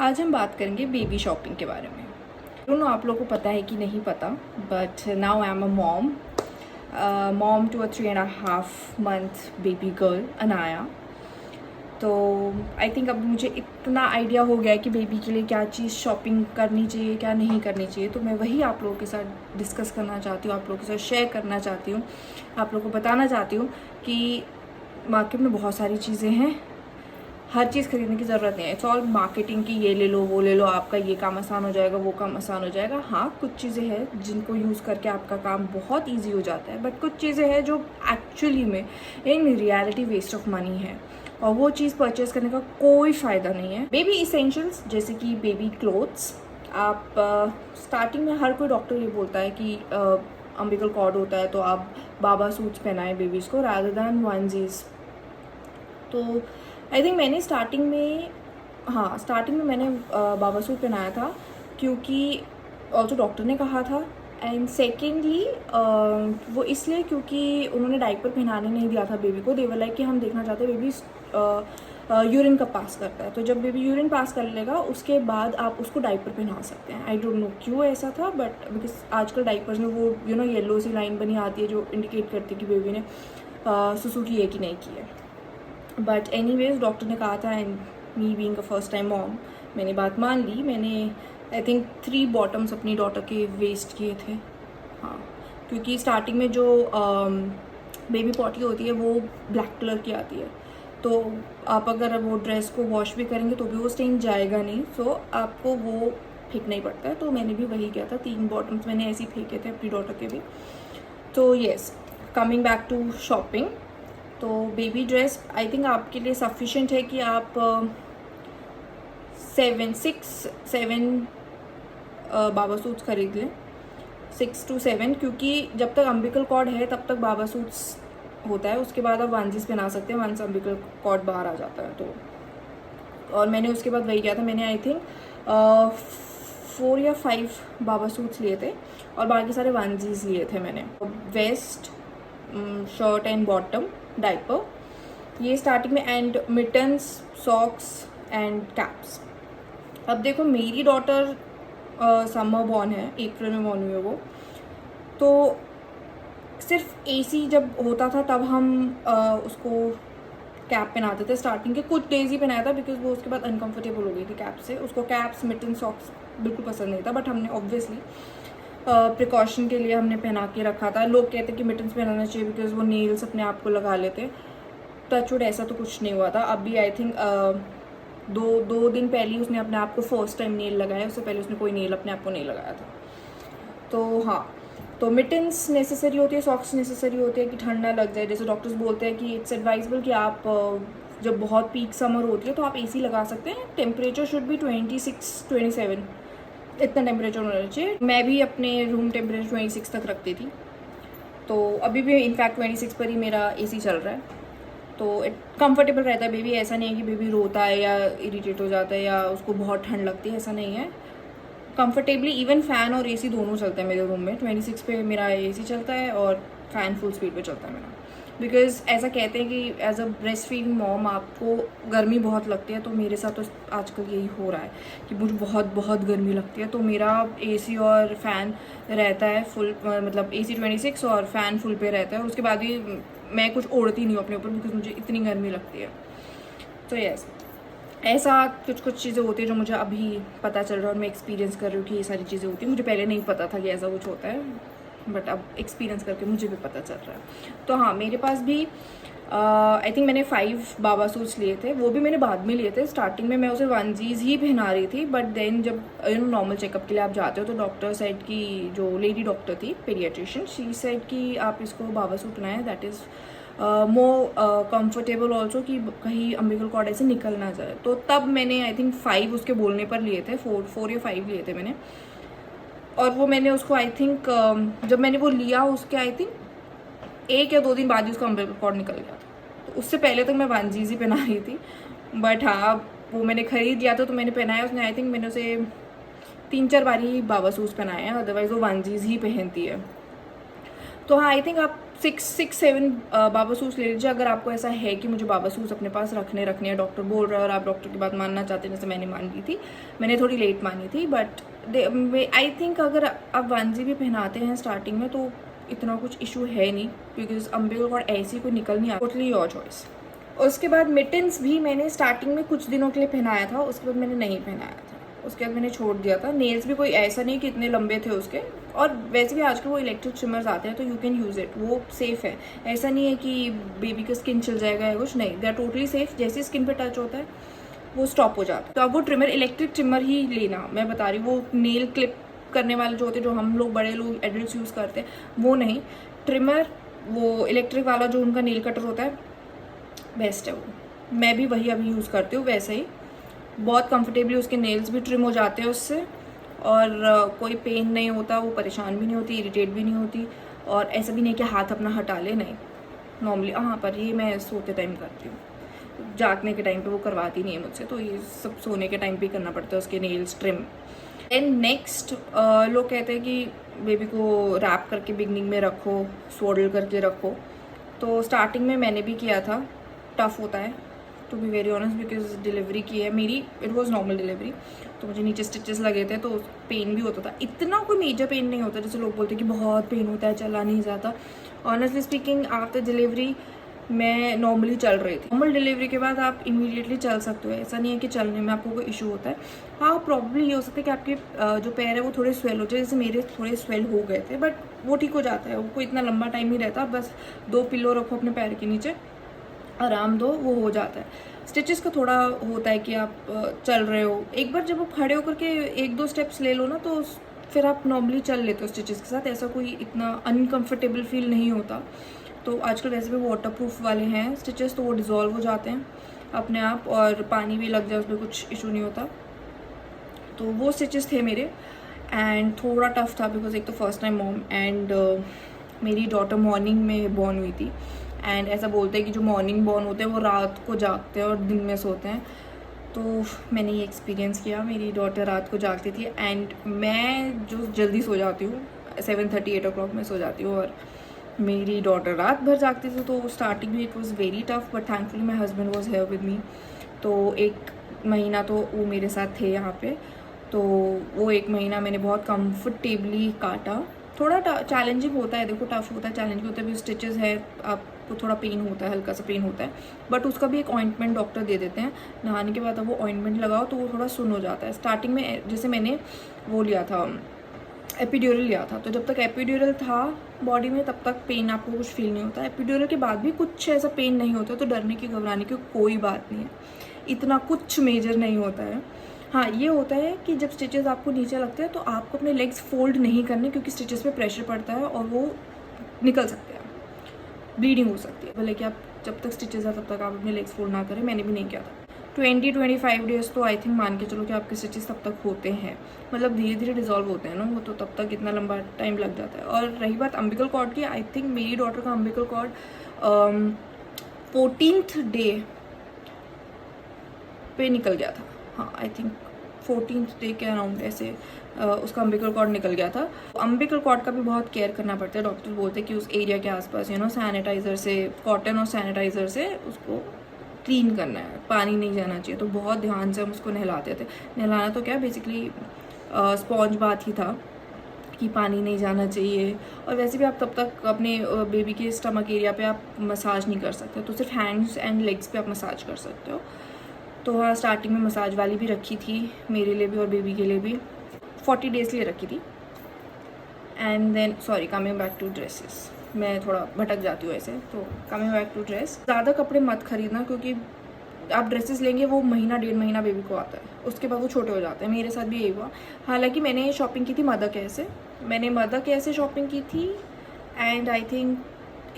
आज हम बात करेंगे बेबी शॉपिंग के बारे में। दोनों आप लोगों को पता है कि नहीं पता, but now I am a mom to a 3.5 month baby girl Anaya. तो आई थिंक अब मुझे इतना आइडिया हो गया है कि बेबी के लिए क्या चीज़ शॉपिंग करनी चाहिए, क्या नहीं करनी चाहिए। तो मैं वही आप लोगों के साथ डिस्कस करना चाहती हूँ, आप लोगों के साथ शेयर करना चाहती हूँ, आप लोगों को बताना चाहती हूँ कि मार्केट में बहुत सारी चीज़ें हैं, हर चीज़ खरीदने की ज़रूरत नहीं है। इट्स ऑल मार्केटिंग की, ये ले लो वो ले लो, आपका ये काम आसान हो जाएगा, वो काम आसान हो जाएगा। हाँ, कुछ चीज़ें हैं जिनको यूज़ करके आपका काम बहुत ईजी हो जाता है, बट कुछ चीज़ें हैं जो एक्चुअली में in reality waste of money है और वो चीज़ परचेज करने का कोई फ़ायदा नहीं है। बेबी इसेंशियल्स जैसे कि बेबी क्लोथ्स, आप स्टार्टिंग में हर कोई डॉक्टर ये बोलता है कि अम्बिकल कॉर्ड होता है तो आप बाबा सूट्स पहनाएं बेबीज़ को रादर दैन वनजीज। तो आई थिंक मैंने स्टार्टिंग में मैंने बाबा सूट पहनाया था क्योंकि ऑल्सो डॉक्टर ने कहा था, एंड सेकेंडली वो इसलिए क्योंकि उन्होंने डायपर पहनाने नहीं दिया था बेबी को। देवर लाइक कि हम देखना चाहते हैं बेबी यूरिन कब पास करता है, तो जब बेबी यूरिन पास कर लेगा उसके बाद आप उसको डायपर पहना सकते हैं। आई डोंट नो क्यों ऐसा था, बट बिकॉज आजकल डायपर्स में वो येलो सी लाइन बनी आती है जो इंडिकेट करती है कि बेबी ने सुसु की है कि नहीं की है। बट एनीवेज डॉक्टर ने कहा था, and me being a first time mom मैंने बात मान ली। मैंने आई थिंक 3 बॉटम्स अपनी डॉटर के वेस्ट किए थे। हाँ, क्योंकि स्टार्टिंग में जो बेबी पॉटी होती है वो ब्लैक कलर की आती है, तो आप अगर वो ड्रेस को वॉश भी करेंगे तो भी वो स्टेन जाएगा नहीं, सो आपको वो फेंकना ही पड़ता है। तो मैंने भी वही किया था, 3 बॉटम्स मैंने ऐसे ही फेंके थे अपनी डॉटर के भी। तो yes, coming back to shopping, तो बेबी ड्रेस आई थिंक आपके लिए सफिशेंट है कि आप 7 बाबा सूट्स खरीद लें, 6 to 7, क्योंकि जब तक अम्बिकल कॉर्ड है तब तक बाबा सूट्स होता है। उसके बाद आप वनजीज पहना सकते हैं वंस अम्बिकल कॉर्ड बाहर आ जाता है तो। और मैंने उसके बाद वही किया था, मैंने आई थिंक 4 या 5 बाबा सूट्स लिए थे और बाकी सारे वनजीज लिए थे मैंने। Vest, shirt and bottom, diaper, ये स्टार्टिंग में, and mittens, socks and caps. अब देखो, मेरी डॉटर समर बॉर्न है, अप्रैल में बॉर्न हुई है वो, तो सिर्फ एसी जब होता था तब हम उसको कैप पहनाते थे। स्टार्टिंग के कुछ डेज ही पहनाया था बिकॉज वो उसके बाद अनकंफर्टेबल हो गई थी कैप से। उसको कैप्स, मिटन, सॉक्स बिल्कुल पसंद नहीं था, बट हमने ऑब्वियसली प्रिकॉशन के लिए हमने पहना के रखा था। लोग कहते कि मिटन्स पहनाना चाहिए बिकॉज वो नेल्स अपने आप को लगा लेते। टचवुड ऐसा तो कुछ नहीं हुआ था। अभी आई थिंक दो दिन पहले ही उसने अपने आप को फर्स्ट टाइम नेल लगाया, उससे पहले उसने कोई नेल अपने आप को नहीं लगाया था। तो हाँ, तो मिटन्स नेसेसरी होती है, सॉक्स नेसेसरी होती है कि ठंड ना लग जाए। जैसे डॉक्टर्स बोलते हैं कि इट्स एडवाइजेबल कि आप जब बहुत पीक समर होती है तो आप एसी लगा सकते हैं। टेम्परेचर शुड बी 26-27, इतना टेम्परेचर होना चाहिए। मैं भी अपने रूम टेम्परेचर 26 तक रखती थी, तो अभी भी इनफैक्ट 26 पर ही मेरा एसी चल रहा है। तो कंफर्टेबल रहता है बेबी। ऐसा नहीं है कि बेबी रोता है या इरिटेट हो जाता है या उसको बहुत ठंड लगती है, ऐसा नहीं है। कंफर्टेबली इवन फ़ैन और एसी दोनों चलते हैं मेरे रूम में। 26 पे मेरा एसी चलता है और फ़ैन फुल स्पीड पे चलता है मेरा। बिकॉज ऐसा कहते हैं कि as a breast feeding mom आपको गर्मी बहुत लगती है, तो मेरे साथ तो आजकल यही हो रहा है कि मुझे बहुत बहुत गर्मी लगती है। तो मेरा एसी और फ़ैन रहता है फुल, मतलब एसी 26 और फ़ैन फुल पे रहता है। और उसके बाद भी मैं कुछ ओढ़ती नहीं हूँ अपने ऊपर बिकॉज मुझे इतनी गर्मी लगती है। तो यस, ऐसा कुछ चीज़ें होती है जो मुझे अभी पता चल रहा है और मैं एक्सपीरियंस कर रही हूँ कि ये सारी चीज़ें होती हैं। मुझे पहले नहीं पता था कि ऐसा कुछ होता है, बट अब एक्सपीरियंस करके मुझे भी पता चल रहा है। तो हाँ, मेरे पास भी आई थिंक मैंने 5 बाबा सूट्स लिए थे, वो भी मैंने बाद में लिए थे। स्टार्टिंग में मैं उसे वनजीज ही पहना रही थी, बट देन जब नॉर्मल चेकअप के लिए आप जाते हो तो डॉक्टर साइड की जो लेडी डॉक्टर थी, पीडियाट्रिशियन, शी साइड कि आप इसको बाबा सूट बनाएं, that is more comfortable also, कि कहीं अम्बिकल कॉर्ड ऐसे निकल ना जाए। तो तब मैंने आई थिंक 5 उसके बोलने पर लिए थे, 4 या 5 लिए थे मैंने। और वो मैंने उसको आई थिंक जब मैंने वो लिया उसके आई थिंक 1 या 2 दिन बाद ही उसका अम्बिकल कॉर्ड निकल गया था। तो उससे पहले तक मैं वनजीज ही पहना रही थी, बट हाँ वो मैंने खरीद लिया था तो मैंने पहनाया। उसने आई थिंक मैंने उसे 3-4 बार ही बाबा सूट्स पहनाए हैं, अदरवाइज वो वनजीज ही पहनती है। तो हाँ, आई थिंक आप 6 7 बाबा सूट्स ले लीजिए अगर आपको ऐसा है कि मुझे बाबा सूट्स अपने पास रखने हैं, डॉक्टर बोल रहा है और आप डॉक्टर की बात मानना चाहते हैं, जैसे मैंने मान ली थी। मैंने थोड़ी लेट मानी थी, बट आई थिंक अगर आप वनजी भी पहनाते हैं स्टार्टिंग में तो इतना कुछ इशू है नहीं, बिकॉज अम्बिलिकल कॉर्ड ऐसे ही कोई निकल नहीं आता। Totally your choice. उसके बाद मिटन्स भी मैंने स्टार्टिंग में कुछ दिनों के लिए पहनाया था, उसके बाद मैंने नहीं पहनाया था, उसके बाद मैंने छोड़ दिया था। नेल्स भी कोई ऐसा नहीं कि इतने लंबे थे उसके, और वैसे भी आजकल वो इलेक्ट्रिक ट्रिमर्स आते हैं तो यू कैन यूज़ इट, वो सेफ़ है। ऐसा नहीं है कि बेबी का स्किन छिल जाएगा या कुछ, नहीं, दे आर टोटली सेफ़। जैसे स्किन पे टच होता है वो स्टॉप हो जाता है। तो अब वो ट्रिमर इलेक्ट्रिक ट्रिमर ही लेना, मैं बता रही हूँ। वो नेल क्लिप करने वाले जो होते हैं, जो हम लोग बड़े लोग एडल्ट यूज़ करते हैं, वो नहीं। ट्रिमर वो इलेक्ट्रिक वाला जो उनका नेल कटर होता है, बेस्ट है वो। मैं भी वही अभी यूज़ करती हूँ। वैसे ही बहुत कंफर्टेबली उसके नेल्स भी ट्रिम हो जाते हैं उससे, और कोई पेन नहीं होता, वो परेशान भी नहीं होती, इरिटेट भी नहीं होती, और ऐसा भी नहीं कि हाथ अपना हटा ले, नहीं। नॉर्मली हाँ, पर ये मैं सोते टाइम करती हूँ, जागने के टाइम पे वो करवाती नहीं है मुझसे, तो ये सब सोने के टाइम पे करना पड़ता है उसके नेल्स ट्रिम। एंड नेक्स्ट लोग कहते हैं कि बेबी को रैप करके बिगनिंग में रखो, स्वोडल करके रखो। तो स्टार्टिंग में मैंने भी किया था, टफ़ होता है to be very honest, because delivery की है मेरी, इट वॉज नॉर्मल डिलीवरी, तो मुझे नीचे स्टिचेस लगे थे तो पेन भी होता था। इतना कोई मेजर पेन नहीं होता जैसे लोग बोलते हैं कि बहुत पेन होता है, चला नहीं जाता। ऑनेस्टली स्पीकिंग, आफ्टर डिलीवरी मैं नॉर्मली चल रही थी। नॉर्मल डिलीवरी के बाद आप इमीडिएटली चल सकते हो, ऐसा नहीं है कि चलने में आपको कोई इशू होता है। हाँ, प्रॉब्लम ये हो सकता है कि आपके जो पैर है वो थोड़े स्वेल हो जाए, जैसे मेरे थोड़े स्वेल हो गए थे, बट वो ठीक हो जाता है, वो कोई इतना लंबा टाइम नहीं रहता। बस 2 पिलो रखो अपने पैर के नीचे, आराम दो, वो हो जाता है। स्टिचेस का थोड़ा होता है कि आप चल रहे हो, एक बार जब आप खड़े होकर के 1-2 स्टेप्स ले लो ना, तो फिर आप नॉर्मली चल लेते हो स्टिचेस के साथ, ऐसा कोई इतना अनकंफर्टेबल फील नहीं होता। तो आजकल वैसे भी वाटर प्रूफ वाले हैं स्टिचेस, तो वो डिज़ोल्व हो जाते हैं अपने आप, और पानी भी लग जाए उसमें कुछ इशू नहीं होता। तो वो स्टिचेस थे मेरे, एंड थोड़ा टफ था बिकॉज एक तो फर्स्ट टाइम मॉम, एंड मेरी डॉटर मॉर्निंग में बॉर्न हुई थी। एंड ऐसा बोलते हैं कि जो मॉर्निंग बॉर्न होते हैं वो रात को जागते हैं और दिन में सोते हैं। तो मैंने ये एक्सपीरियंस किया, मेरी डॉटर रात को जागती थी, एंड मैं जो जल्दी सो जाती हूँ 7:30 8 o'clock में सो जाती हूँ, और मेरी डॉटर रात भर जागती थी। तो स्टार्टिंग में it was very tough, but thankfully my husband was here with me. तो 1 महीना तो वो मेरे साथ थे यहाँ पे, तो वो 1 महीना मैंने बहुत कंफर्टेबली काटा। थोड़ा चैलेंजिंग होता है, देखो टफ होता है, चैलेंजिंग होता है, भी स्टिचेस है, आपको थोड़ा पेन होता है, हल्का सा पेन होता है, बट उसका भी एक ऑइंटमेंट डॉक्टर दे देते हैं। नहाने के बाद अब वो ऑइंटमेंट लगाओ तो वो थोड़ा सुन हो जाता है। स्टार्टिंग में जैसे मैंने वो लिया था, एपिड्यूरल लिया था, तो जब तक एपिड्यूरल था बॉडी में तब तक पेन आपको कुछ फील नहीं होता। एपिड्यूरल के बाद भी कुछ ऐसा पेन नहीं होता, तो डरने की घबराने की कोई बात नहीं है, इतना कुछ मेजर नहीं होता है। हाँ, ये होता है कि जब स्टिचेस आपको नीचे लगते हैं तो आपको अपने लेग्स फोल्ड नहीं करने, क्योंकि स्टिचेस पे प्रेशर पड़ता है और वो निकल सकते हैं, ब्लीडिंग हो सकती है। भले कि आप जब तक स्टिचेस है तब तक आप अपने लेग्स फोल्ड ना करें, मैंने भी नहीं किया था। 20-25 डेज़ तो आई थिंक मान के चलो कि आपके स्टिचेस तब तक होते हैं, मतलब धीरे धीरे डिजॉल्व होते हैं ना वो, तो तब तक इतना लंबा टाइम लग जाता है। और रही बात अम्बिकल कॉर्ड की, आई थिंक मेरी डॉटर का अम्बिकल कॉर्ड 14th डे पे निकल गया था। हाँ, आई थिंक 14th डे के अराउंड ऐसे उसका अम्बिकल कॉर्ड निकल गया था। अम्बिकल कॉर्ड का भी बहुत केयर करना पड़ता है। डॉक्टर बोलते हैं कि उस एरिया के आसपास सैनिटाइज़र से, कॉटन और सैनिटाइज़र से उसको क्लीन करना है, पानी नहीं जाना चाहिए। तो बहुत ध्यान से हम उसको नहलाते थे। नहलाना तो क्या, बेसिकली स्पॉन्ज बाथ ही था कि पानी नहीं जाना चाहिए। और वैसे भी आप तब तक अपने बेबी के स्टमक एरिया पे आप मसाज नहीं कर सकते, तो सिर्फ हैंड्स एंड लेग्स पे आप मसाज कर सकते हो। तो हाँ, स्टार्टिंग में मसाज वाली भी रखी थी मेरे लिए भी और बेबी के लिए भी, 40 डेज़ लिए रखी थी। And then sorry, coming back to dresses, मैं थोड़ा भटक जाती हूँ ऐसे। तो कमिंग बैक टू ड्रेस, ज़्यादा कपड़े मत खरीदना, क्योंकि आप ड्रेसेस लेंगे वो महीना 1.5 महीना बेबी को आता है, उसके बाद वो छोटे हो जाते हैं। मेरे साथ भी यही हुआ। हालांकि मैंने शॉपिंग की थी मदर केयर से, मैंने मदर केयर से शॉपिंग की थी, एंड आई थिंक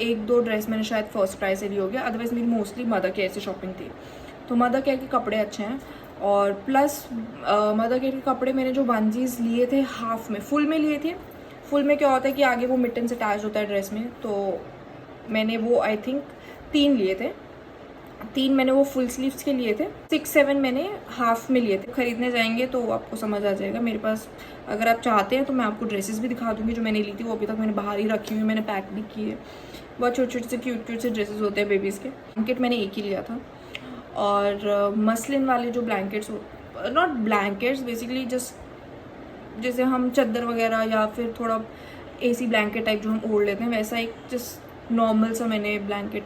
1-2 ड्रेस मैंने शायद फर्स्ट क्राई से ली हो गया, अदरवाइज़ मेरी मोस्टली मदर केयर से शॉपिंग थी। तो मदर केयर के कपड़े अच्छे हैं, और प्लस मदर केयर के कपड़े मैंने जो वनजीज लिए थे हाफ में, फुल में लिए थे। फुल में क्या होता है कि आगे वो मिटन से अटैच होता है ड्रेस में, तो मैंने वो आई थिंक 3 लिए थे। 3 मैंने वो फुल स्लीव्स के लिए थे, 6-7 मैंने हाफ में लिए थे। खरीदने जाएंगे तो आपको समझ आ जाएगा मेरे पास। अगर आप चाहते हैं तो मैं आपको ड्रेसेस भी दिखा दूँगी जो मैंने ली थी, वो अभी तक मैंने बाहर ही रखी हुई, मैंने पैक भी की है। बहुत छोटे छोटे से क्यूट से ड्रेसेस होते हैं बेबीज़ के। ब्लैंकेट मैंने एक ही लिया था, और मसलिन वाले जो blankets, not blankets basically, just जैसे हम चादर वगैरह या फिर थोड़ा एसी ब्लैंकेट टाइप जो हम ओढ़ लेते हैं, वैसा एक जस्ट नॉर्मल सा मैंने ब्लैंकेट।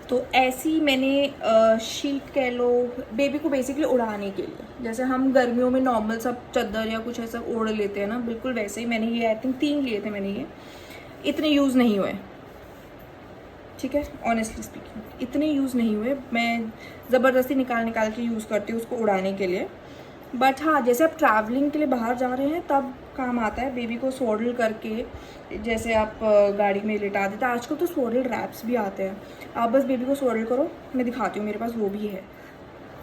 तो ऐसी मैंने शीट कह लो बेबी को बेसिकली उड़ाने के लिए, जैसे हम गर्मियों में नॉर्मल सा चादर या कुछ ऐसा ओढ़ लेते हैं ना, बिल्कुल वैसे ही मैंने ये आई थिंक 3 लिए थे मैंने। ये इतने यूज़ नहीं हुए, ठीक है, ऑनेस्टली स्पीकिंग इतने यूज़ नहीं हुए। मैं ज़बरदस्ती निकाल के यूज़ करती हूँ उसको उड़ाने के लिए। बट हाँ, जैसे आप ट्रैवलिंग के लिए बाहर जा रहे हैं तब काम आता है। बेबी को स्वॉडल करके जैसे आप गाड़ी में लिटा देते हैं, आजकल तो स्वॉडल रैप्स भी आते हैं, आप बस बेबी को स्वॉडल करो, मैं दिखाती हूँ, मेरे पास वो भी है।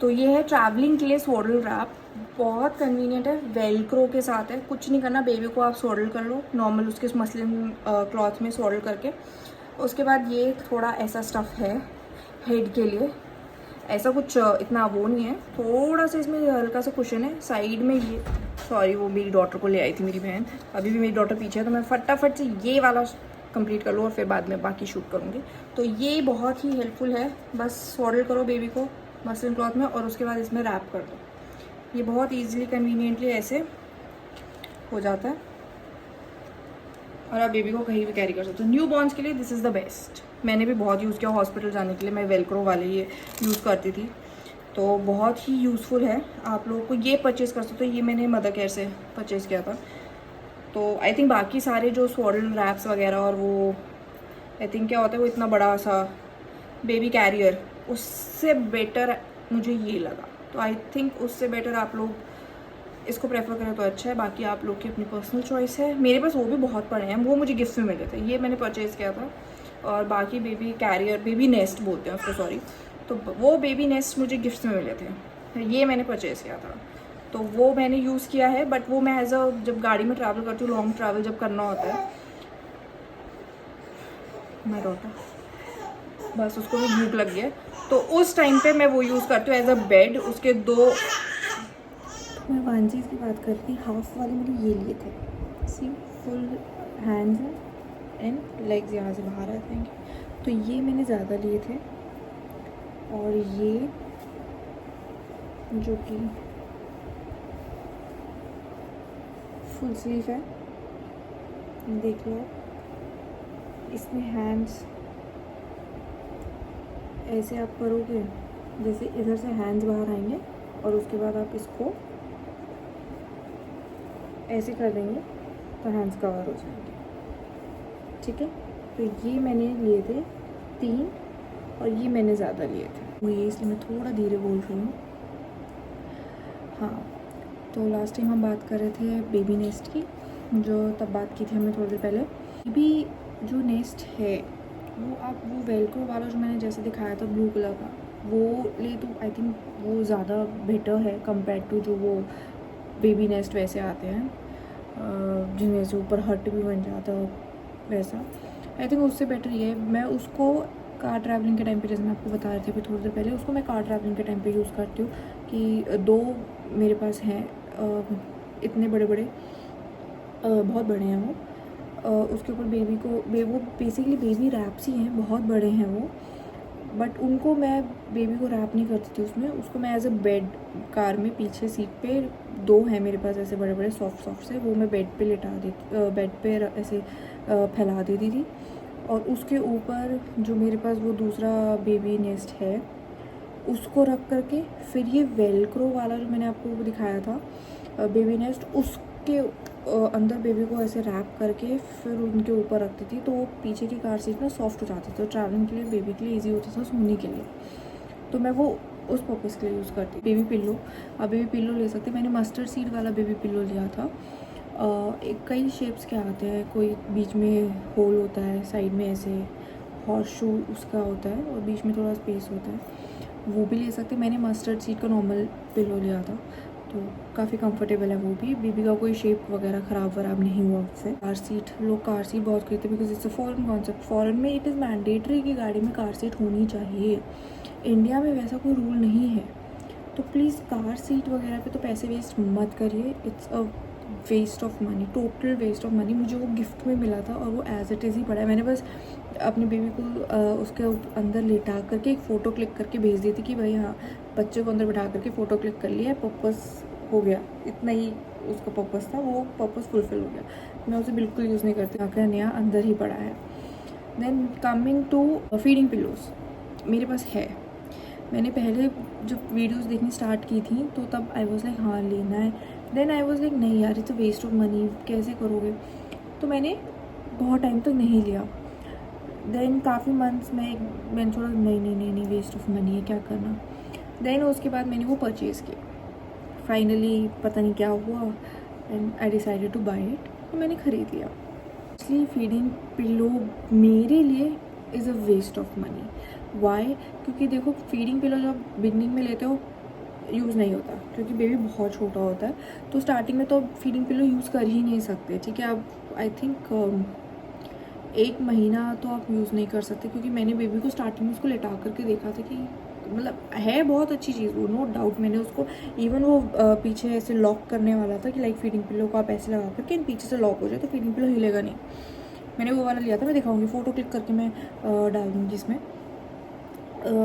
तो ये है ट्रैवलिंग के लिए स्वॉडल रैप, बहुत कन्वीनियंट है, वेलक्रो के साथ है। कुछ नहीं करना, बेबी को आप स्वॉडल कर लो नॉर्मल उसके मसलिन क्लॉथ में स्वॉडल करके। उसके बाद ये थोड़ा ऐसा स्टफ़ है हेड के लिए, ऐसा कुछ इतना वो नहीं है, थोड़ा सा इसमें हल्का सा कुशन है साइड में। ये सॉरी, वो मेरी डॉटर को ले आई थी मेरी बहन, अभी भी मेरी डॉटर पीछे है, तो मैं फटाफट से ये वाला कंप्लीट कर लूँ और फिर बाद में बाकी शूट करूँगी। तो ये बहुत ही हेल्पफुल है, बस स्वॉडल करो बेबी को मसलिन क्लॉथ में और उसके बाद इसमें रैप कर दो। ये बहुत ईजिली कन्वीनियंटली ऐसे हो जाता है और आप बेबी को कहीं भी कैरी कर सकते हो। न्यू बॉर्न्स के लिए दिस इज़ द बेस्ट। मैंने भी बहुत यूज़ किया, हॉस्पिटल जाने के लिए मैं वेलक्रो वाले ये यूज़ करती थी, तो बहुत ही यूज़फुल है। आप लोगों को ये परचेज़ कर सकते हो, ये मैंने मदर केयर से परचेज़ किया था। तो आई थिंक बाकी सारे जो स्वॉडल रैप्स वगैरह और वो आई थिंक क्या होता है, वो इतना बड़ा सा बेबी कैरियर, उससे बेटर मुझे ये लगा। तो आई थिंक उससे बेटर आप लोग इसको प्रेफर करें तो अच्छा है। बाकी आप लोग की अपनी पर्सनल चॉइस है। मेरे पास वो भी बहुत पड़े हैं, वो मुझे गिफ्ट में मिले थे, ये मैंने परचेज़ किया था। और बाकी बेबी कैरियर, बेबी नेस्ट बोलते हैं उसको, सॉरी, तो वो बेबी नेस्ट मुझे गिफ्ट में मिले थे, ये मैंने परचेज़ किया था, तो वो मैंने यूज़ किया है। बट वो मैं एज अ जब गाड़ी में ट्रैवल करती हूँ, लॉन्ग ट्रैवल जब करना होता है, माय डॉटर बस उसको भी भूख लग गया, तो उस टाइम पे मैं वो यूज़ करती हूँ एज अ बेड। उसके 2 मैं वांजीज की बात करती, हाफ वाले मैंने ये लिए थे, सी फुल हैंड्स हैं एंड लेग्स यहाँ से बाहर आते हैं, तो ये मैंने ज़्यादा लिए थे। और ये जो कि फुल स्लीव है, देख लो, इसमें हैंड्स ऐसे आप करोगे, जैसे इधर से हैंड्स बाहर आएंगे और उसके बाद आप इसको ऐसे कर देंगे तो हैंड्स कवर हो जाएंगे, ठीक है। तो ये मैंने लिए थे 3 और ये मैंने ज़्यादा लिए थे, वो ये इसलिए मैं थोड़ा धीरे बोल रही हूँ। हाँ, तो लास्ट टाइम हम बात कर रहे थे बेबी नेस्ट की, जो तब बात की थी हमने थोड़ी देर पहले। बेबी जो नेस्ट है वो आप वो वेलक्रो वाला जो मैंने जैसे दिखाया था ब्लू कलर का, वो ले तो आई थिंक वो ज़्यादा बेटर है कंपेयर टू जो वो बेबी नेस्ट वैसे आते हैं जिनमें से ऊपर हट भी बन जाता है वैसा। आई थिंक उससे बेटर ये है। मैं उसको कार ट्रैवलिंग के टाइम पे, जैसे मैं आपको बता रही थी अभी थोड़ी देर पहले, उसको मैं कार ट्रैवलिंग के टाइम पे यूज़ करती हूँ कि 2 मेरे पास हैं, इतने बड़े बड़े, बहुत बड़े हैं वो, उसके ऊपर बेबी को वो बेसिकली बेबी रैप्स ही हैं, बहुत बड़े हैं वो, बट उनको मैं बेबी को रैप नहीं करती थी उसमें, उसको मैं एज अ बेड, कार में पीछे सीट पे 2 हैं मेरे पास ऐसे बड़े बड़े सॉफ्ट से, वो मैं बेड पे लिटा देती, बेड पे ऐसे फैला देती थी। और उसके ऊपर जो मेरे पास वो दूसरा बेबी नेस्ट है उसको रख करके फिर ये वेलक्रो वाला जो मैंने आपको दिखाया था बेबी नेस्ट, उसके अंदर बेबी को ऐसे रैप करके फिर उनके ऊपर रखती थी, तो वो पीछे की कार सीट ना सॉफ्ट हो जाती थी, तो ट्रैवलिंग के लिए बेबी के लिए इजी होता था सोने के लिए, तो मैं वो उस पर्पज़ के लिए यूज़ करती। बेबी पिल्लो, आप बेबी पिल्लो ले सकते हैं, मैंने मस्टर्ड सीड वाला बेबी पिल्लो लिया था। एक कई शेप्स के आते हैं, कोई बीच में होल होता है, साइड में ऐसे हॉर्स शू उसका होता है और बीच में थोड़ा स्पेस होता है, वो भी ले सकते हैं। मैंने मस्टर्ड सीड का नॉर्मल पिल्लो लिया था, तो काफ़ी कंफर्टेबल है वो भी, बेबी का कोई शेप वगैरह ख़राब वराब नहीं हुआ उससे। कार सीट, लोग कार सीट बहुत खरीदते हैं because it's a foreign concept, foreign में इट इज़ मैंडेटरी कि गाड़ी में कार सीट होनी चाहिए, इंडिया में वैसा कोई रूल नहीं है, तो प्लीज़ कार सीट वगैरह पे तो पैसे वेस्ट मत करिए। It's a waste of money, total waste of money. मुझे वो गिफ्ट में मिला था और वो एज इट इज़ ही पड़ा है। मैंने बस अपनी बेबी को उसके अंदर लेटा करके एक फ़ोटो क्लिक करके भेज दी थी कि भाई हाँ, बच्चे को अंदर बैठा करके फ़ोटो क्लिक कर लिया है, पर्पस हो गया, इतना ही उसका पर्पस था, वो पर्पस फुलफिल हो गया। मैं उसे बिल्कुल यूज़ नहीं करती, आकर नया अंदर ही पड़ा है। Then coming to feeding pillows, मेरे पास है। मैंने पहले जब वीडियोस देखनी स्टार्ट की थी तो तब आई वॉज लाइक हाँ लेना है। देन आई वॉज लाइक नहीं यार, it's a waste of money, कैसे करोगे। तो मैंने बहुत टाइम तक नहीं लिया। देन काफ़ी मंथ्स में मैंने थोड़ा नहीं वेस्ट ऑफ मनी है, क्या करना। देन उसके बाद मैंने वो परचेज़ किया। फाइनली पता नहीं क्या हुआ and I decided to buy it, तो मैंने ख़रीद लिया। इसलिए फीडिंग पिलो मेरे लिए is a waste of money. Why? क्योंकि देखो, फीडिंग पिलो जब बिगनिंग में लेते हो यूज़ नहीं होता, क्योंकि बेबी बहुत छोटा होता है। तो स्टार्टिंग में तो फीडिंग पिलो यूज़ कर ही नहीं सकते, ठीक है। आप आई थिंक 1 महीना तो आप यूज़ नहीं कर सकते, क्योंकि मैंने बेबी को स्टार्टिंग में उसको लेटा करके देखा था कि मतलब है बहुत अच्छी चीज़ वो, नो डाउट। मैंने उसको इवन वो पीछे ऐसे लॉक करने वाला था कि लाइक फीडिंग पिलो को आप ऐसे लगा करके पीछे से लॉक हो जाए तो फीडिंग पिलो हिलेगा नहीं। मैंने वो वाला लिया था, मैं दिखाऊंगी, फ़ोटो क्लिक करके मैं डाल दूँगी जिसमें।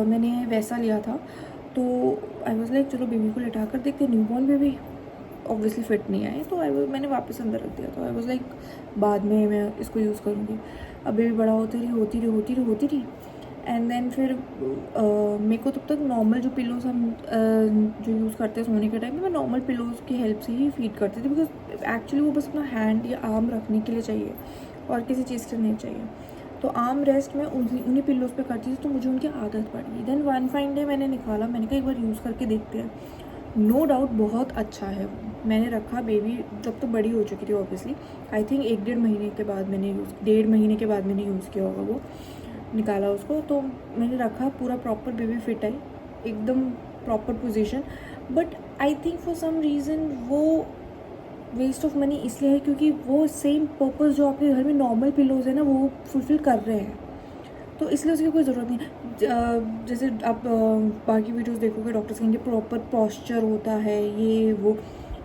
मैंने वैसा लिया था। तो आई वॉज लाइक चलो बेबी को लेटा कर देखते, न्यूबॉर्न बेबी ऑब्वियसली फिट नहीं आए, तो मैंने वापस अंदर रख दिया। तो आई वॉज लाइक बाद में मैं इसको यूज़ करूँगी। अब बेबी बड़ा होती रही एंड देन फिर मेरे को तब तक नॉर्मल जो पिलोज़ हम जो यूज़ करते हैं सोने के टाइम में, मैं नॉर्मल पिलोज़ की हेल्प से ही फीड करती थी, बिकॉज एक्चुअली वो बस अपना हैंड या आर्म रखने के लिए चाहिए और किसी चीज़ से नहीं चाहिए। तो आर्म रेस्ट में उन्हीं पिल्लोज़ पे करती थी, तो मुझे उनकी आदत पड़ गई। देन वन फाइन डे मैंने निकाला, मैंने कहा एक बार यूज़ करके देखते हैं। नो डाउट बहुत अच्छा है वो। मैंने रखा, बेबी जब तो बड़ी हो चुकी थी ऑब्वियसली, आई थिंक 1-1.5 महीने के बाद मैंने 1.5 महीने के बाद मैंने यूज़ किया होगा वो, निकाला उसको। तो मैंने रखा, पूरा प्रॉपर बेबी फिट आई, एकदम proper position. But I think for some reason वो वेस्ट ऑफ मनी इसलिए है क्योंकि वो सेम पर्पस जो आपके घर में नॉर्मल पिलोज़ है ना, वो फुलफ़िल कर रहे हैं, तो इसलिए उसकी कोई ज़रूरत नहीं। जैसे आप बाकी वीडियोस देखोगे, डॉक्टर्स कहेंगे प्रॉपर पॉस्चर होता है, ये वो,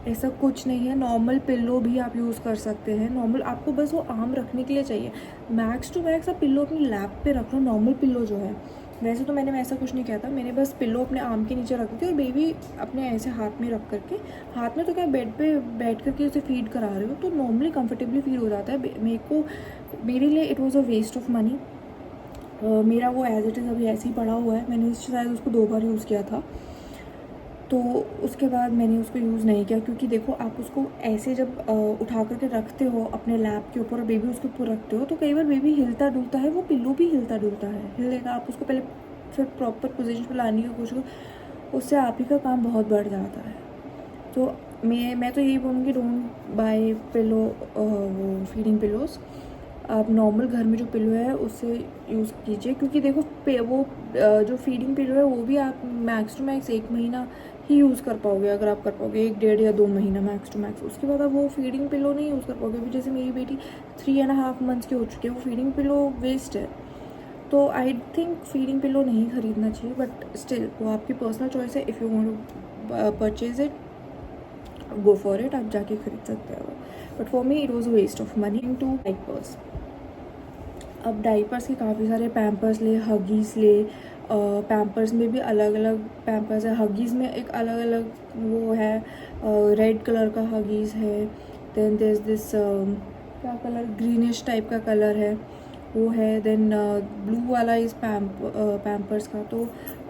ऐसा कुछ नहीं है। नॉर्मल पिल्लो भी आप यूज़ कर सकते हैं। नॉर्मल आपको बस वो आर्म रखने के लिए चाहिए। मैक्स टू मैक्स आप पिल्लो अपनी लैप पे रख लो, नॉर्मल पिल्लो जो है। वैसे तो मैंने वैसा कुछ नहीं किया था, मैंने बस पिल्लो अपने आर्म के नीचे रखी थी और बेबी अपने ऐसे हाथ में रख करके, हाथ में तो क्या, बेड पे बैठ करके उसे फीड करा रहे हो, तो नॉर्मली कंफर्टेबली फीड हो जाता है। मेरे लिए it was a waste of money. मेरा वो एज इट इज़ अभी ऐसे ही पड़ा हुआ है। मैंने शायद उसको 2 बार यूज़ किया था, तो उसके बाद मैंने उसको यूज़ नहीं किया। क्योंकि देखो, आप उसको ऐसे जब उठा करके रखते हो अपने लैप के ऊपर और बेबी उसके ऊपर रखते हो, तो कई बार बेबी हिलता डुलता है, वो पिल्लो भी हिलता डुलता है, हिलेगा। आप उसको पहले फिर प्रॉपर पोजीशन पर लाने की कोशिश करो, उससे आप ही का काम बहुत बढ़ जाता है। तो मैं तो यही बोलूँगी, डोंट बाय पिलो, वो फीडिंग पिलोज़। आप नॉर्मल घर में जो पिलो है उससे यूज़ कीजिए, क्योंकि देखो वो जो फीडिंग पिलो है वो भी आप मैक्स टू मैक्स 1 महीना ही यूज़ कर पाओगे, अगर आप कर पाओगे 1-1.5 या 2 महीना मैक्स टू मैक्स। उसके बाद आप वो फीडिंग पिलो नहीं यूज़ कर पाओगे। अभी जैसे मेरी बेटी 3.5 मंथ्स की हो चुकी है, वो फीडिंग पिलो वेस्ट है। तो आई थिंक फीडिंग पिलो नहीं ख़रीदना चाहिए, बट स्टिल वो आपकी पर्सनल चॉइस है। If you want to purchase it, go for it, आप जाके खरीद सकते हो। But for me it was waste of money. To diapers, अब डाइपर्स के काफ़ी सारे पैम्पर्स ले, हगीज़ ले। पैम्पर्स में भी अलग अलग पैम्पर्स है। हगीज़ में एक अलग अलग वो है, रेड कलर का हगीज़ है। देन देयर इज दिस क्या कलर, ग्रीनिश टाइप का कलर है वो है। देन ब्लू वाला इस पैम्पर्स का। तो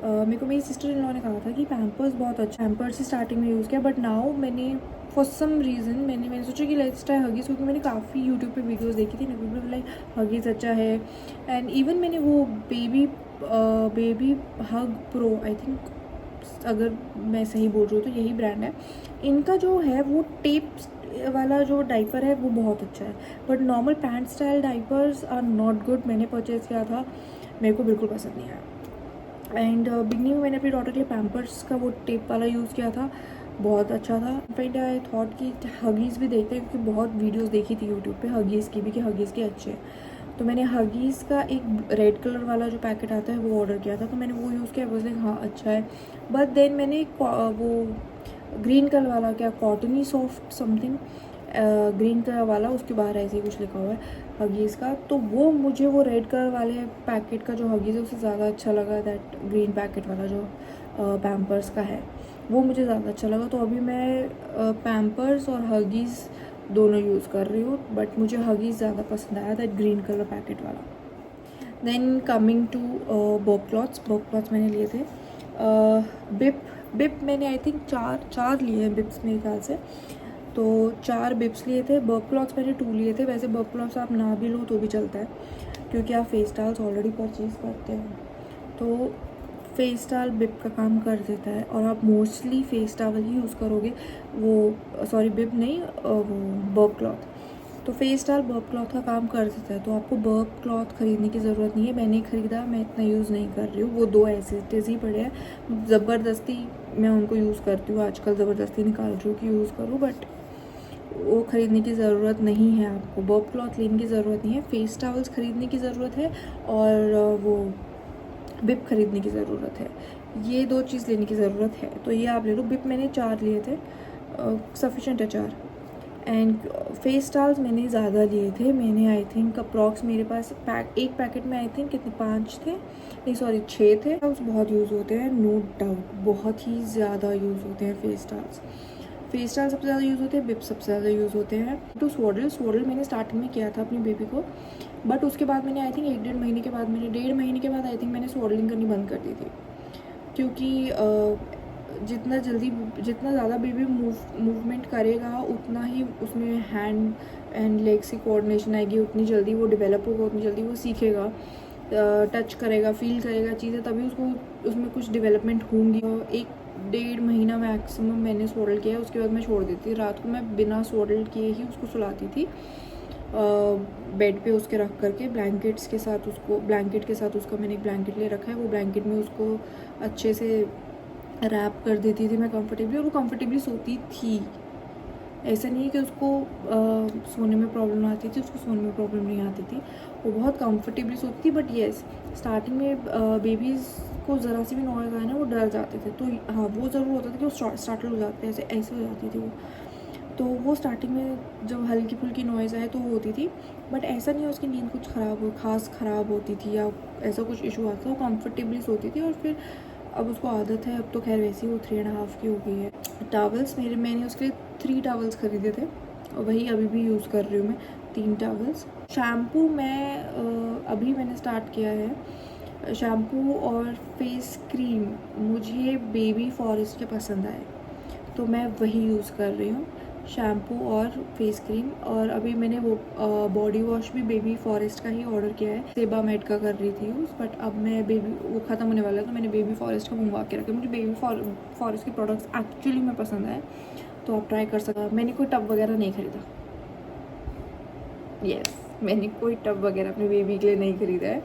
मेरे को मेरी सिस्टर इन लॉ ने कहा था कि पैम्पर्स बहुत अच्छा, पैम्पर्स ही स्टार्टिंग में यूज़ किया, बट नाउ मैंने फॉर सम रीज़न मैंने सोचा कि लेट्स ट्राई हगीज़, क्योंकि मैंने काफ़ी यूट्यूब पे वीडियोस देखी थी ना, लाइक हगीज़ अच्छा है। एंड इवन मैंने वो baby hug pro, I think, अगर मैं सही बोल रही हूँ तो यही ब्रांड है, इनका जो है वो टेप वाला जो डाइपर है वो बहुत अच्छा है। But normal pant style diapers are not good. मैंने परचेज़ किया था, मेरे को बिल्कुल पसंद नहीं आया। एंड बिगनिंग में मैंने अपनी डॉटर के लिए पैम्पर्स का वो टेप वाला यूज़ किया था, बहुत अच्छा था। फ्रेंड आई थॉट कि हगीज़ भी देखते हैं, क्योंकि बहुत वीडियोस देखी थी यूट्यूब पे हगीज़ की भी कि हगीज़ के अच्छे हैं। तो मैंने हगीज़ का एक रेड कलर वाला जो पैकेट आता है वो ऑर्डर किया था, तो मैंने वो यूज़ किया, बोले हाँ अच्छा है। बट देन मैंने वो ग्रीन कलर वाला, क्या cottony soft something, green colour वाला, उसके बाहर ऐसे ही कुछ लिखा हुआ है हगीज़ का। तो वो मुझे वो रेड कलर वाले पैकेट का जो हगीज़ है उससे ज़्यादा अच्छा लगा दैट ग्रीन पैकेट वाला जो पैम्पर्स का है, वो मुझे ज़्यादा अच्छा लगा। तो अभी मैं पैम्पर्स और हगीज़ दोनों यूज़ कर रही हूँ, बट मुझे हगीज़ ज़्यादा पसंद आया दैट ग्रीन कलर पैकेट वाला। Then coming to burp cloths मैंने लिए थे। बिप मैंने आई थिंक चार लिए हैं बिप्स मेरे ख्याल से, तो 4 बिप्स लिए थे। बर्प क्लॉथ्स मैंने 2 लिए थे। वैसे बर्प क्लॉथ्स आप ना भी लो तो भी चलता है, क्योंकि आप फेस टावल्स ऑलरेडी परचेज़ करते हो, तो फेस टावल बिप का काम कर देता है। और आप मोस्टली फेस टावल ही यूज़ करोगे, वो सॉरी बिप नहीं, वो बर्प क्लॉथ। तो फेस टावल बर्प क्लॉथ का काम कर देता है, तो आपको बर्प क्लॉथ ख़रीदने की ज़रूरत नहीं है। मैंने ख़रीदा, मैं इतना यूज़ नहीं कर रही हूँ। वो 2 ऐसे ही पड़े हैं, ज़बरदस्ती मैं उनको यूज़ करती हूँ आजकल, ज़बरदस्ती निकाल रही हूँ कि यूज़ करूँ, बट वो ख़रीदने की ज़रूरत नहीं है। आपको बर्प क्लॉथ लेने की ज़रूरत नहीं है, फेस टावल्स ख़रीदने की ज़रूरत है और वो बिप ख़रीदने की ज़रूरत है। ये 2 चीज़ लेने की ज़रूरत है, तो ये आप ले लो। बिप मैंने 4 लिए थे, सफिशेंट है 4। एंड फेस टावल्स मैंने ज़्यादा लिए थे। मैंने आई थिंक अप्रॉक्स मेरे पास एक पैकेट में आई थिंक कितने 5 थे, नहीं सॉरी 6 थे। टावल्स बहुत यूज़ होते हैं, नो डाउट, बहुत ही ज़्यादा यूज़ होते हैं फेस टावल्स। फेस टावल सबसे ज़्यादा यूज़ होते हैं, बिप सबसे ज़्यादा यूज़ होते हैं। तो स्वॉडल मैंने स्टार्टिंग में किया था अपनी बेबी को, बट उसके बाद मैंने आई थिंक 1-1.5 महीने के बाद डेढ़ महीने के बाद आई थिंक मैंने स्वॉडलिंग करनी बंद कर दी थी, क्योंकि जितना ज़्यादा बेबी मूवमेंट करेगा उतना ही उसमें हैंड एंड लेग्स की कोऑर्डिनेशन आएगी, उतनी जल्दी वो डेवलप होगा, उतनी जल्दी वो सीखेगा, टच करेगा, फील करेगा चीज़ें, तभी उसको उसमें कुछ डेवलपमेंट होंगी। 1-1.5 महीना मैक्सिमम मैंने स्वॉडल किया, उसके बाद मैं छोड़ देती थी। रात को मैं बिना स्वॉडल किए ही उसको सुलाती थी, बेड पे उसके रख करके ब्लैंकेट के साथ उसका मैंने एक ब्लैंकेट ले रखा है, वो ब्लैंकेट में उसको अच्छे से रैप कर देती थी मैं कंफर्टेबली, और वो कंफर्टेबली सोती थी। ऐसा नहीं है कि उसको सोने में प्रॉब्लम आती थी, उसको सोने में प्रॉब्लम नहीं आती थी, वो बहुत कंफर्टेबली सोती थी। बट येस, स्टार्टिंग में बेबीज़ को ज़रा सी भी नॉइज़ आए ना वो डर जाते थे, तो हाँ वो ज़रूर होता था कि वो स्टार्टल हो जाते हैं, ऐसे हो जाती थी वो। तो वो स्टार्टिंग में जब हल्की फुल्की नॉइज़ आए तो वो होती थी, बट ऐसा नहीं है उसकी नींद कुछ ख़राब होती थी या ऐसा कुछ इशू आता था, वो कंफर्टेबली सोती थी। और फिर अब उसको आदत है, अब तो खैर वैसे ही वो 3.5 की हो गई है। टावल्स मैंने उसके लिए 3 टावल्स खरीदे थे, और वही अभी भी यूज़ कर रही हूँ मैं, 3 टावल्स। शैम्पू अभी मैंने स्टार्ट किया है। शैम्पू और फेस क्रीम मुझे बेबी फॉरेस्ट के पसंद आए, तो मैं वही यूज़ कर रही हूँ, शैम्पू और फेस क्रीम। और अभी मैंने वो बॉडी वॉश भी बेबी फॉरेस्ट का ही ऑर्डर किया है, सेबा मेड का कर रही थी यूज़, बट अब मैं वो ख़त्म होने वाला है, तो मैंने बेबी फॉरेस्ट का मंगवा के रखा। मुझे बेबी फॉरेस्ट के प्रोडक्ट्स एक्चुअली में पसंद आए, तो आप ट्राई कर सकते। मैंने कोई टब वगैरह नहीं ख़रीदा, यस मैंने कोई टब वगैरह अपने बेबी के लिए नहीं ख़रीदा है।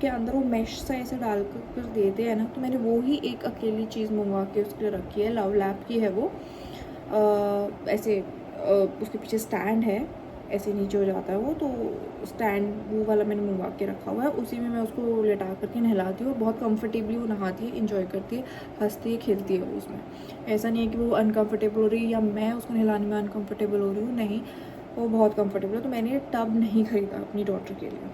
के अंदर वो मैश सा ऐसे डाल कर देते हैं ना, तो मैंने वो ही एक अकेली चीज़ मंगवा के उसके लिए रखी है, लव लैब की है वो। ऐसे उसके पीछे स्टैंड है, ऐसे नीचे हो जाता है वो, तो स्टैंड वो वाला मैंने मंगवा के रखा हुआ है, उसी में मैं उसको लेटा करके नहलाती हूँ। बहुत कंफर्टेबली वो नहाती है, इंजॉय करती है, हंसती है, खेलती है वो उसमें। ऐसा नहीं है कि वो अनकंफर्टेबल हो रही है या मैं उसको नहलाने में अनकंफर्टेबल हो रही हूँ, नहीं, वो बहुत कंफर्टेबल है। तो मैंने टब नहीं ख़रीदा अपनी डॉटर के लिए,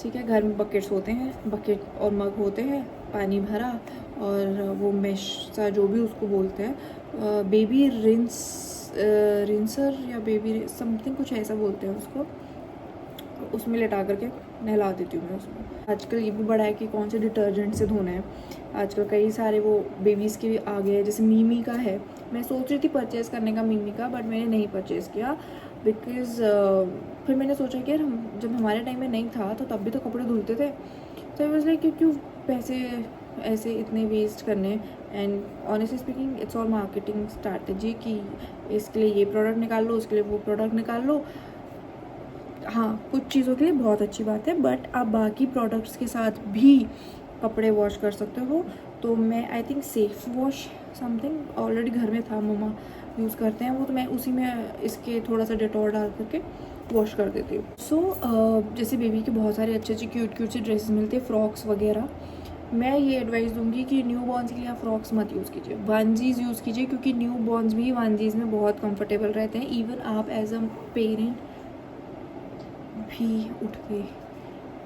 ठीक है। घर में बकेट्स होते हैं, बकेट और मग होते हैं, पानी भरा, और वो मैश सा जो भी उसको बोलते हैं, बेबी रिंसर या बेबी समथिंग कुछ ऐसा बोलते हैं उसको, उसमें लेटा करके नहला देती हूँ मैं उसमें। आजकल ये भी बड़ा है कि कौन से डिटर्जेंट से धोना है, आजकल कई सारे वो बेबीज़ के भी आ गए हैं, जैसे मीमी का है। मैं सोच रही थी परचेज़ करने का मीमी का, बट मैंने नहीं परचेज़ किया, बिकॉज़ फिर मैंने सोचा कि यार जब हमारे टाइम में नहीं था तो तब भी तो कपड़े धुलते थे, तो आई वाज लाइक क्यों पैसे ऐसे इतने वेस्ट करने। And honestly speaking it's all marketing strategy कि इसके लिए ये प्रोडक्ट निकाल लो, उसके लिए वो प्रोडक्ट निकाल लो। हाँ, कुछ चीज़ों के लिए बहुत अच्छी बात है, बट आप बाकी प्रोडक्ट्स के साथ भी कपड़े वॉश कर सकते हो। तो मैं I think safe wash something already घर में था, मम्मा यूज़ करते हैं वो, तो मैं उसी में इसके थोड़ा सा डेटॉल डाल करके वॉश कर देती हूँ। सो जैसे बेबी के बहुत सारे अच्छे क्यूट सी ड्रेसेस मिलते हैं, फ्रॉक्स वगैरह, मैं ये एडवाइस दूंगी कि न्यू बॉर्न्स के लिए आप फ्रॉक्स मत यूज़ कीजिए, वनजीज यूज़ कीजिए, क्योंकि न्यू बॉर्न्स भी वनजीज में बहुत कंफर्टेबल रहते हैं। इवन आप एज अ पेरेंट भी उठ के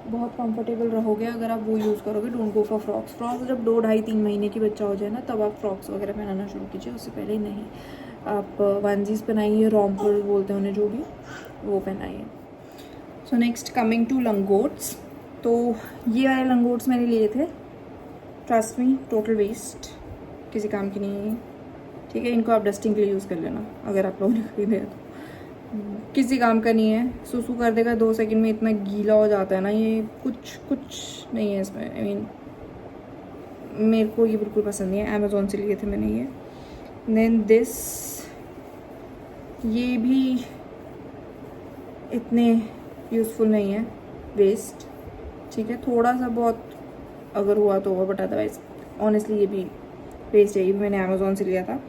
बहुत कंफर्टेबल रहोगे अगर आप वो यूज़ करोगे। Don't go for frocks. Frocks जब 2-2.5-3 महीने की बच्चा हो जाए ना, तब आप फ्रॉक्स वगैरह पहनाना शुरू कीजिए, उससे पहले नहीं। आप वनजीज पहनाइए, रॉम्पर बोलते हैं उन्हें, जो भी, वो पहनाइए। सो नेक्स्ट कमिंग टू लंगोट्स। तो ये वाले लंगोट्स मैंने लिए थे, ट्रस्ट मी टोटल वेस्ट, किसी काम की नहीं है, ठीक है। इनको आप डस्टिंग के लिए यूज़ कर लेना अगर आप लोगों ने खरीदे हैं तो, किसी काम का नहीं है। सुसु कर देगा 2 सेकंड में, इतना गीला हो जाता है ना, ये कुछ नहीं है इसमें। आई मीन मेरे को ये बिल्कुल पसंद नहीं है। अमेज़ोन से लिए थे मैंने ये। देन दिस, ये भी इतने यूज़फुल नहीं है, वेस्ट, ठीक है। थोड़ा सा बहुत अगर हुआ तो हुआ, बट अदरवाइज ऑनेस्टली ये भी वेस्ट है। ये भी मैंने अमेज़ोन से लिया था।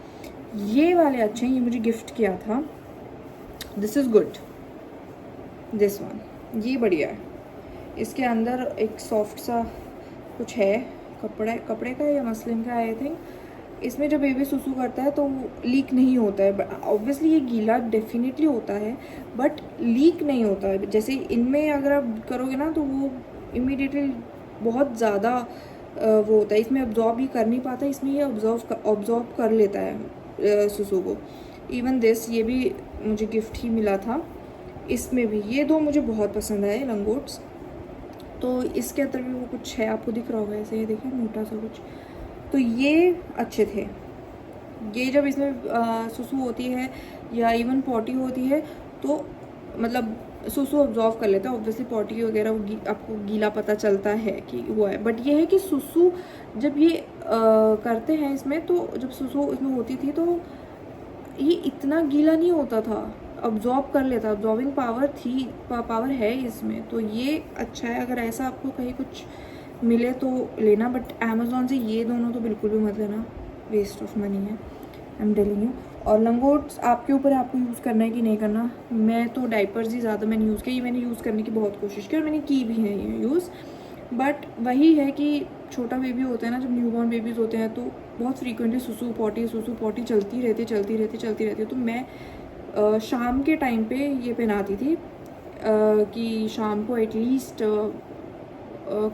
ये वाले अच्छे हैं, ये मुझे गिफ्ट किया था। This is good, this one, ये बढ़िया है। इसके अंदर एक सॉफ्ट सा कुछ है, कपड़े का या मसलिन का, आई थिंक। इसमें जब बेबी सुसु करता है तो लीक नहीं होता है। ऑब्वियसली ये गीला डेफिनेटली होता है, बट लीक नहीं होता है। जैसे इनमें अगर आप करोगे ना, तो वो इमीडिएटली बहुत ज़्यादा वो होता है। इसमें अब्जॉर्ब ही कर नहीं पाता, इसमें ये ऑब्जॉर्ब कर लेता है सुसु को। इवन दिस, ये भी मुझे गिफ्ट ही मिला था। इसमें भी ये 2 मुझे बहुत पसंद आए लंगोट्स। तो इसके अंदर भी वो कुछ है, आपको दिख रहा होगा ऐसे, ये देखिए मोटा सा कुछ। तो ये अच्छे थे। ये जब इसमें सुसु होती है या इवन पॉटी होती है, तो मतलब सुसु ऑब्जॉर्व कर लेता है। ऑब्वियसली पॉटी वगैरह आपको गीला पता चलता है कि हुआ है, बट ये है कि सुसु जब ये करते हैं इसमें, तो जब सुसु इसमें होती थी तो ये इतना गीला नहीं होता था, अब्जॉर्ब कर लेता। अब्जॉर्बिंग पावर है इसमें, तो ये अच्छा है। अगर ऐसा आपको कहीं कुछ मिले तो लेना, बट अमेज़ॉन से ये दोनों तो बिल्कुल भी मत लेना, वेस्ट ऑफ मनी है, आई एम टेलिंग यू। और लंगोट्स आपके ऊपर है, आपको यूज़ करना है कि नहीं करना। मैं तो डाइपर्स ही ज़्यादा मैंने यूज़ किया। ये मैंने यूज़ करने की बहुत कोशिश की और मैंने की भी है ये यूज़, बट वही है कि छोटा बेबी होता है ना, जब न्यूबॉर्न बेबीज़ होते हैं तो बहुत फ्रीक्वेंटली सुसु पॉटी चलती रहती है। तो मैं शाम के टाइम पे ये पहनाती थी कि शाम को एटलीस्ट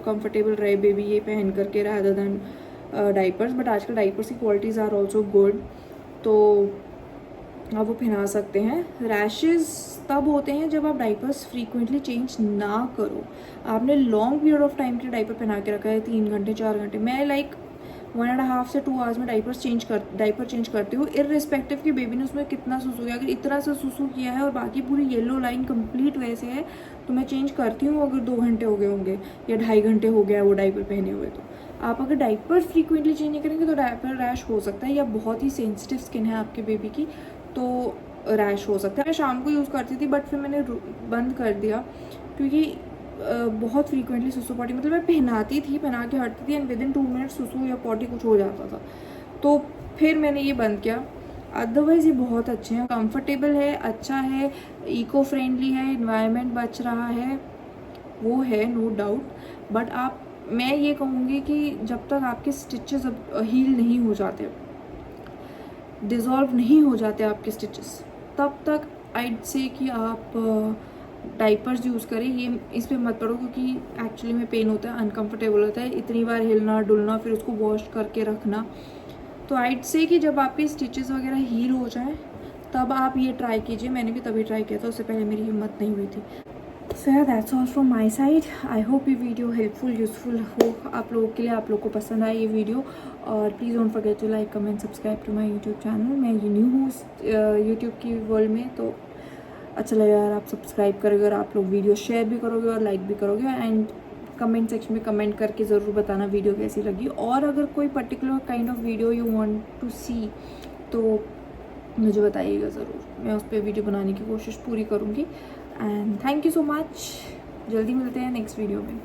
कंफर्टेबल रहे बेबी ये पहन करके, रादर देन डाइपर्स। बट आजकल डाइपर्स की क्वालिटीज़ आर ऑल्सो गुड, तो आप वो पहना सकते हैं। रैशेज़ तब होते हैं जब आप डाइपर्स फ्रीक्वेंटली चेंज ना करो। आपने लॉन्ग पीरियड ऑफ टाइम के डाइपर पहना के रखा है, 3 घंटे 4 घंटे। मैं लाइक 1.5 से 2 आवर्स में डाइपर चेंज करती हूँ, इररिस्पेक्टिव कि बेबी ने उसमें कितना सुसु किया। अगर इतना सा सुसु किया है और बाकी पूरी येलो लाइन कंप्लीट वैसे है, तो मैं चेंज करती हूँ। अगर 2 घंटे हो गए होंगे या 2.5 घंटे हो गया वो डाइपर पहने हुए, तो आप अगर डाइपर फ्रीक्वेंटली चेंज नहीं करेंगे तो डाइपर रैश हो सकता है, या बहुत ही सेंसिटिव स्किन है आपके बेबी की तो रैश हो सकता है। मैं शाम को यूज़ करती थी, बट फिर मैंने बंद कर दिया, क्योंकि बहुत फ्रीक्वेंटली सुसु पॉटी, मतलब मैं पहना के हटती थी, एंड विदिन 2 मिनट सुसु या पॉटी कुछ हो जाता था, तो फिर मैंने ये बंद किया। अदरवाइज़ ये बहुत अच्छे हैं, कंफर्टेबल है, अच्छा है, इको फ्रेंडली है, इन्वायरमेंट बच रहा है, वो है नो डाउट। बट मैं ये कहूँगी कि जब तक आपके स्टिचेस हील नहीं हो जाते, डिज़ोल्व नहीं हो जाते आपके स्टिचेस, तब तक आइड से कि आप डाइपर्स यूज़ करें। ये इस पर मत पड़ो, क्योंकि एक्चुअली में पेन होता है, अनकंफर्टेबल होता है, इतनी बार हिलना डुलना, फिर उसको वॉश करके रखना। तो आइड से कि जब आपके स्टिचेस वगैरह हील हो जाए तब आप ये ट्राई कीजिए। मैंने भी तभी ट्राई किया था, उससे पहले मेरी हिम्मत नहीं हुई थी। सो यार that's all from my side. I hope ये वीडियो हेल्पफुल यूज़फुल हो आप लोगों के लिए, आप लोगों को पसंद आए ये वीडियो। और please don't forget to like comment subscribe to my YouTube channel. मैं ये न्यू हूँ यूट्यूब की वर्ल्ड में, तो अच्छा लगेगा यार आप सब्सक्राइब करोगे और आप लोग वीडियो शेयर भी करोगे और लाइक भी करोगे, एंड कमेंट सेक्शन में कमेंट करके ज़रूर बताना वीडियो कैसी लगी। और अगर कोई particular kind of video you want to see तो मुझे बताइएगा ज़रूर, मैं उस पर वीडियो बनाने की कोशिश पूरी करूँगी। And thank you so much, जल्दी मिलते हैं नेक्स्ट वीडियो में।